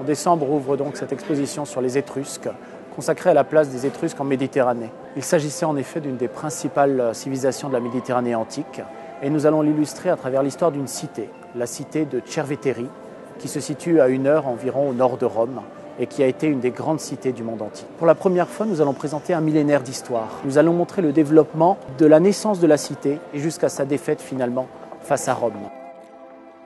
En décembre ouvre donc cette exposition sur les Étrusques, consacrée à la place des Étrusques en Méditerranée. Il s'agissait en effet d'une des principales civilisations de la Méditerranée antique, et nous allons l'illustrer à travers l'histoire d'une cité, la cité de Cerveteri, qui se situe à 1 heure environ au nord de Rome, et qui a été une des grandes cités du monde antique. Pour la première fois, nous allons présenter un millénaire d'histoire. Nous allons montrer le développement de la naissance de la cité et jusqu'à sa défaite finalement face à Rome.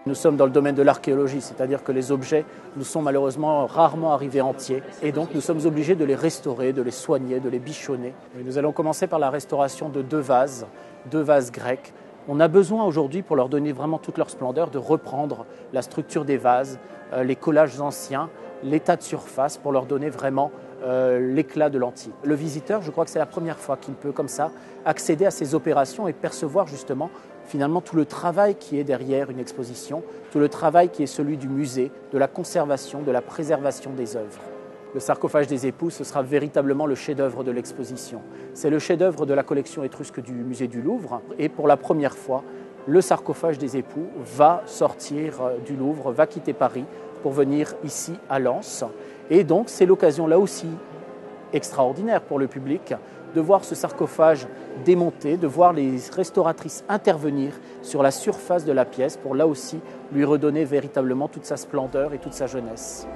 Nous sommes dans le domaine de l'archéologie, c'est-à-dire que les objets nous sont malheureusement rarement arrivés entiers et donc nous sommes obligés de les restaurer, de les soigner, de les bichonner. Et nous allons commencer par la restauration de 2 vases grecs. On a besoin aujourd'hui, pour leur donner vraiment toute leur splendeur, de reprendre la structure des vases, les collages anciens, l'état de surface pour leur donner vraiment l'éclat de l'antique. Le visiteur, je crois que c'est la première fois qu'il peut comme ça accéder à ces opérations et percevoir justement finalement tout le travail qui est derrière une exposition, tout le travail qui est celui du musée, de la conservation, de la préservation des œuvres. Le sarcophage des époux, ce sera véritablement le chef-d'œuvre de l'exposition. C'est le chef-d'œuvre de la collection étrusque du musée du Louvre et pour la première fois, le sarcophage des époux va sortir du Louvre, va quitter Paris pour venir ici à Lens. Et donc c'est l'occasion là aussi extraordinaire pour le public de voir ce sarcophage démonté, de voir les restauratrices intervenir sur la surface de la pièce pour là aussi lui redonner véritablement toute sa splendeur et toute sa jeunesse.